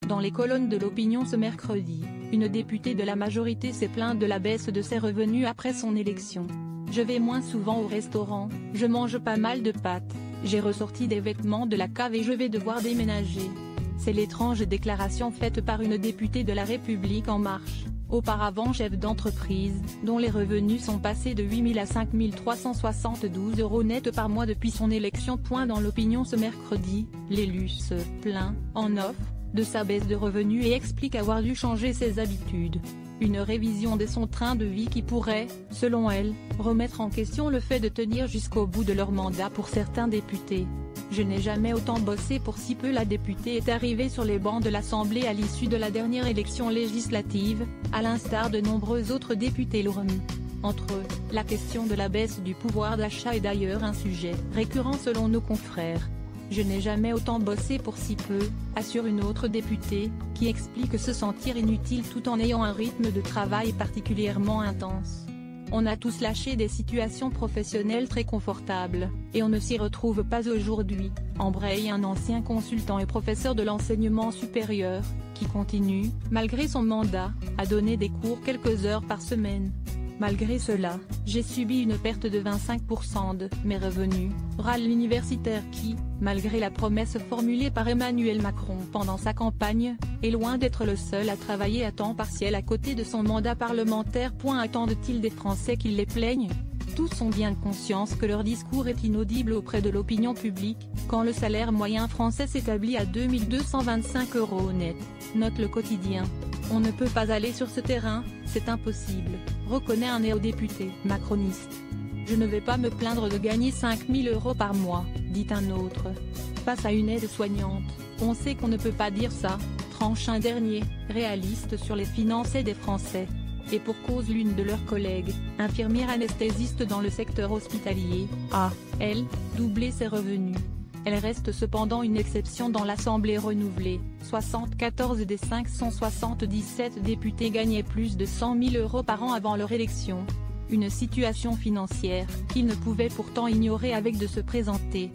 Dans les colonnes de l'Opinion ce mercredi, une députée de la majorité s'est plainte de la baisse de ses revenus après son élection. Je vais moins souvent au restaurant, je mange pas mal de pâtes, j'ai ressorti des vêtements de la cave et je vais devoir déménager. C'est l'étrange déclaration faite par une députée de La République En Marche, auparavant chef d'entreprise, dont les revenus sont passés de 8 000 à 5 372 € net par mois depuis son élection. Dans l'Opinion ce mercredi, l'élu se plaint, en off, de sa baisse de revenus et explique avoir dû changer ses habitudes. Une révision de son train de vie qui pourrait, selon elle, remettre en question le fait de tenir jusqu'au bout de leur mandat pour certains députés. Je n'ai jamais autant bossé pour si peu. La députée est arrivée sur les bancs de l'Assemblée à l'issue de la dernière élection législative, à l'instar de nombreux autres députés l'ORM. Entre eux, la question de la baisse du pouvoir d'achat est d'ailleurs un sujet récurrent selon nos confrères. Je n'ai jamais autant bossé pour si peu, assure une autre députée, qui explique se sentir inutile tout en ayant un rythme de travail particulièrement intense. On a tous lâché des situations professionnelles très confortables, et on ne s'y retrouve pas aujourd'hui, embraye un ancien consultant et professeur de l'enseignement supérieur, qui continue, malgré son mandat, à donner des cours quelques heures par semaine. Malgré cela, j'ai subi une perte de 25% de mes revenus, râle l'universitaire qui, malgré la promesse formulée par Emmanuel Macron pendant sa campagne, est loin d'être le seul à travailler à temps partiel à côté de son mandat parlementaire. Attendent-ils des Français qu'ils les plaignent? Tous ont bien conscience que leur discours est inaudible auprès de l'opinion publique, quand le salaire moyen français s'établit à 2 225 € net, note le quotidien. On ne peut pas aller sur ce terrain, c'est impossible, reconnaît un néo-député macroniste. Je ne vais pas me plaindre de gagner 5 000 € par mois, dit un autre. Face à une aide-soignante, on sait qu'on ne peut pas dire ça, tranche un dernier, réaliste sur les finances des Français. Et pour cause, l'une de leurs collègues, infirmière anesthésiste dans le secteur hospitalier, a, elle, doublé ses revenus. Elle reste cependant une exception dans l'Assemblée renouvelée. 74 des 577 députés gagnaient plus de 100 000 € par an avant leur élection. Une situation financière qu'ils ne pouvaient pourtant ignorer avec de se présenter